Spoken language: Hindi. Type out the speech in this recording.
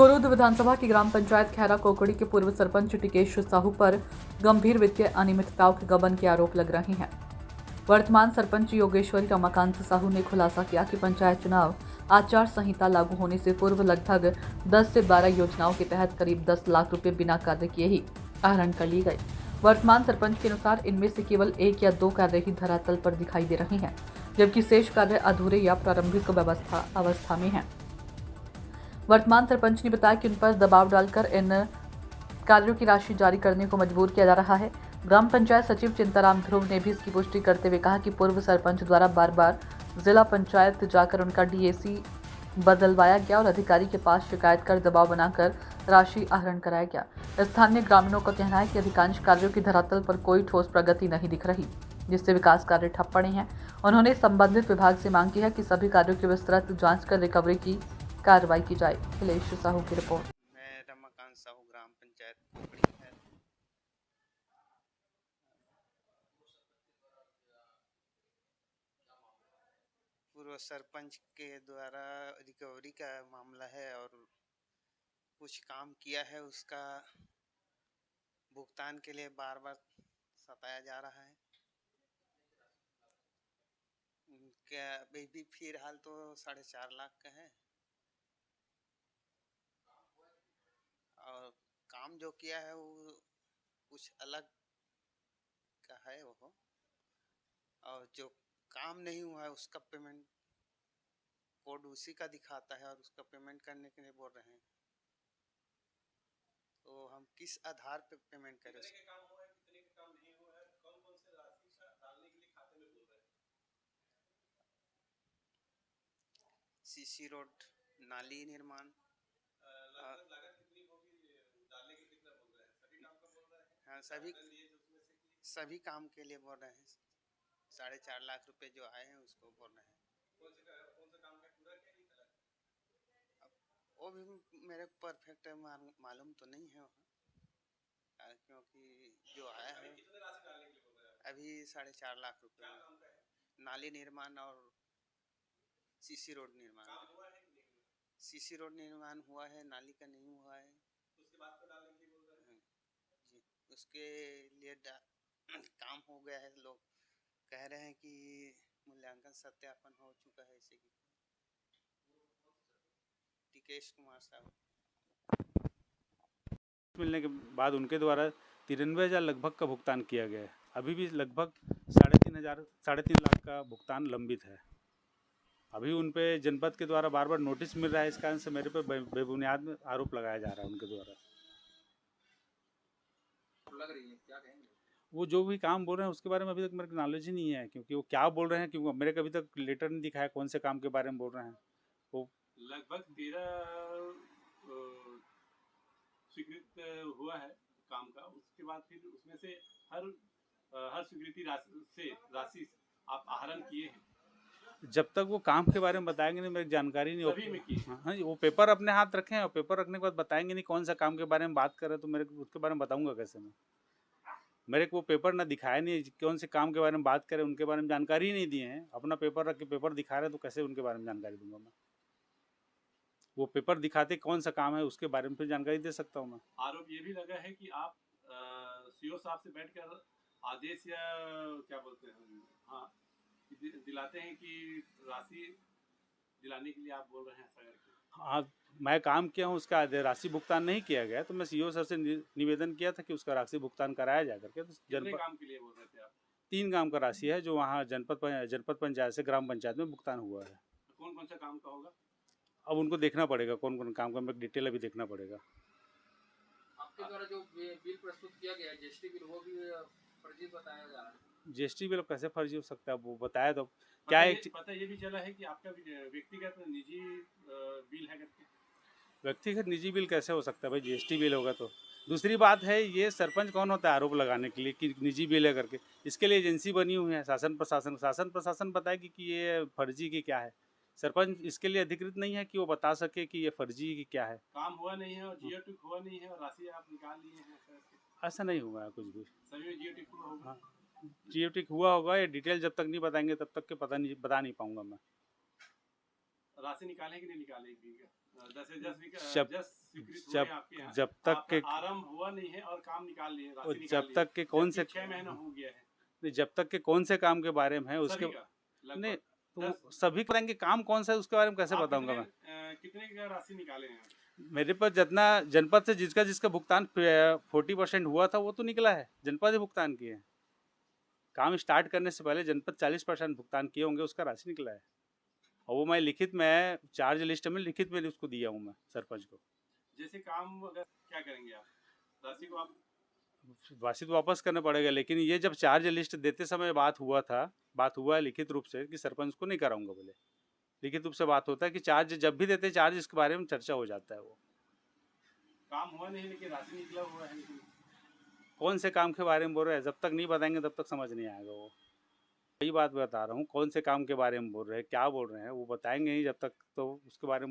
कोरूद विधानसभा की ग्राम पंचायत खैरा कोकड़ी के पूर्व सरपंच टिकेश साहू पर गंभीर वित्तीय अनियमितताओं के गबन के आरोप लग रहे हैं। वर्तमान सरपंच योगेश्वरी रमाकांत साहू ने खुलासा किया कि पंचायत चुनाव आचार संहिता लागू होने से पूर्व लगभग 10 से 12 योजनाओं के तहत करीब 10 लाख रुपए बिना कार्य किए ही आहरण कर लिए गए। वर्तमान सरपंच के अनुसार इनमें से केवल 1 या 2 कार्य ही धरातल पर दिखाई दे रहे हैं, जबकि शेष कार्य अधूरे या प्रारंभिक अवस्था में हैं। वर्तमान सरपंच ने बताया कि उन पर दबाव डालकर इन कार्यों की राशि जारी करने को मजबूर किया जा रहा है। ग्राम पंचायत सचिव चिंताराम ध्रुव ने भी इसकी पुष्टि करते हुए कहा कि पूर्व सरपंच द्वारा बार बार जिला पंचायत जाकर उनका डीएसी बदलवाया गया और अधिकारी के पास शिकायत कर दबाव बनाकर राशि आहरण कराया गया। स्थानीय ग्रामीणों का कहना है कि अधिकांश कार्यों की धरातल पर कोई ठोस प्रगति नहीं दिख रही, जिससे विकास कार्य ठप पड़े हैं। उन्होंने संबंधित विभाग से मांग की है कि सभी कार्यों की विस्तृत जांच कर रिकवरी की कार्रवाई की जाए। अखिलेश साहू की रिपोर्ट। मैं रमाकांत साहू ग्राम पंचायत कोकड़ी है। पूर्व सरपंच के द्वारा रिकवरी का मामला है और कुछ काम किया है, उसका भुगतान के लिए बार बार सताया जा रहा है। क्या अभी फिलहाल तो 4.5 लाख का है और काम जो किया है वो कुछ अलग का है वो, और जो काम नहीं हुआ है उसका पेमेंट कोड उसी का दिखाता है और उसका पेमेंट करने के लिए बोल रहे हैं। तो हम किस आधार पे पेमेंट करें? कितने के काम हुआ है, कितने के काम नहीं हुआ है, कौन-कौन से राशि डालने के लिए खाते में बोल रहे हैं? सीसी रोड नाली निर्माण लगभग लागत कितनी होगी, डालने के कितना बोल रहे हैं? सभी काम का बोल रहे हैं? हाँ, सभी काम के लिए बोल रहे हैं। 4.5 लाख रुपए जो आए हैं उसको बोल रहे हैं। कौन सा काम का पूरा क्या ही गलत? अब वो भी मेरे परफेक्ट मालूम तो नहीं है वहाँ, क्योंकि जो आया है कितने राशि डालने के लिए बोल रहे हैं? अभी 4.5 लाख रुपए। क्या काम का है? नाली निर्माण और सीसी रोड निर्माण। काम हुआ है कि नहीं हुआ? सीसी रोड निर्माण हुआ है, नाली का नहीं हुआ है। उसके बाद तो डालने के लिए बोल रहे हैं? जी, उसके लिए काम हो गया है। लोग कह रहे हैं कि मूल्यांकन सत्यापन हो चुका है। इसे टिकेश कुमार साहब मिलने के बाद उनके द्वारा 93,000 लगभग का भुगतान किया गया है। अभी भी लगभग 3.5 लाख का भुगतान लंबित है। अभी उन पे जनपद के द्वारा बार बार नोटिस मिल रहा है, इस कारण से मेरे पे बेबुनियाद आरोप लगाया जा रहा है उनके द्वारा। लग रही है, क्या कहेंगे? वो जो भी काम बोल रहे हैं उसके बारे में अभी तक मेरे को नॉलेज ही नहीं है, क्योंकि वो क्या बोल रहे हैं, क्योंकि मेरे को अभी तक लेटर नहीं दिखाया कौन से काम के बारे में बोल रहे हैं। वो लगभग 13 स्वीकृत हुआ है काम का। उसके बाद फिर उसमें से हर स्वीकृति राशि आप आहरण किए हैं? जब तक वो काम के बारे में बताएंगे नहीं, मेरी जानकारी नहीं। सभी में की? हाँ जी, वो पेपर अपने हाथ रखे हैं और पेपर रखने के बाद बताएंगे नहीं कौन सा काम के बारे में बात कर रहे हैं, तो मेरे को उसके बारे में बताऊंगा कैसे मैं? मेरे को वो पेपर ना दिखाया नहीं, कौन से काम के बारे में बात करें उनके बारे में जानकारी ही नहीं दिए हैं। अपना पेपर रख के पेपर दिखा रहे हैं, तो कैसे उनके बारे में जानकारी दूंगा मैं? वो पेपर दिखाते कौन सा काम है उसके बारे में फिर जानकारी दे सकता हूँ मैं। आरोप ये भी लगा है कि आप सीओ साहब से बैठकर आदेश या क्या बोलते हैं, हाँ, दिलाते हैं कि राशि दिलाने के लिए आप बोल रहे हैं ऐसा करके। हाँ, मैं काम किया हूँ, उसका राशि भुगतान नहीं किया गया, तो मैं सीओ सर से निवेदन किया था कि उसका राशि भुगतान कराया जा करके। तो कितने काम के लिए बोल रहे थे आप? 3 काम का राशि है जो वहाँ जनपद पंचायत से ग्राम पंचायत में भुगतान हुआ है। कौन कौन सा काम का होगा? अब उनको देखना पड़ेगा कौन कौन काम का, मैं डिटेल अभी देखना पड़ेगा। आपके द्वारा जो बिल प्रस्तुत किया गया है जीएसटी बिल, वो भी फर्जी बताया जा रहा है। जीएसटी बिल कैसे फर्जी हो सकता है? वो बताया तो क्या है। पता ये भी चला है कि आपका व्यक्तिगत निजी बिल है करके। व्यक्तिगत निजी बिल कैसे हो सकता है भाई? जीएसटी बिल होगा तो। दूसरी बात है, ये सरपंच कौन होता है आरोप लगाने के लिए कि निजी बिल है करके? इसके लिए एजेंसी बनी हुई है, शासन प्रशासन बताएगी कि ये फर्जी की क्या है। सरपंच इसके लिए अधिकृत नहीं है कि वो बता सके कि ये फर्जी की क्या है। काम हुआ नहीं है और जियो टिक हुआ नहीं है और राशि आप निकाल लिए हैं, ऐसा नहीं हुआ है कुछ भी। सभी में जियो टिक हुआ होगा। हाँ, जियो टिक हुआ होगा, ये डिटेल जब तक नहीं बताएंगे तब तक के बता नहीं पाऊंगा मैं। राशि निकाले कि नहीं निकाले? जब स्वीकृत हुए जब हैं आपके यहाँ, जब तक आपका के आरंभ हुआ नहीं है और काम निकाल लिए, और राशि निकाल जब ली तक के कौन से 6 महीना हो गया है नहीं, जब तक के कौन से काम के बारे में है उसके सभी का नहीं, लगभग तो 10 सभी करेंगे काम कौन सा है उसके बारे में कैसे आप बताऊंगा मैं। कितने का राशि निकाले हैं? मेरे पास जितना जनपद से जिसका जिसका भुगतान 40% हुआ था वो तो निकला है, जनपद ही भुगतान किए हैं। काम स्टार्ट करने से पहले जनपद 40% भुगतान किए होंगे, उसका राशि निकला है और वो मैं लिखित में चार्ज लिस्ट में लिखित में उसको दिया हूँ मैं सरपंच को। जैसे काम अगर क्या करेंगे आप, राशि को आप राशि तो वापस करना पड़ेगा, लेकिन ये जब चार्ज लिस्ट देते समय बात हुआ है लिखित रूप से कि सरपंच को नहीं कराऊंगा बोले। लिखित रूप से बात होता है कि चार्ज जब भी देते चार्ज इसके बारे में चर्चा हो जाता है। वो काम हुआ नहीं लेकिन राशि निकला हुआ है, लेकिन कौन से काम के बारे में बोल रहे हैं, जब तक नहीं बताएंगे तब तक समझ नहीं आएगा। वो वही बात बता रहा हूँ, कौन से काम के बारे में बोल रहे हैं, क्या बोल रहे हैं, वो बताएंगे नहीं जब तक, तो उसके बारे में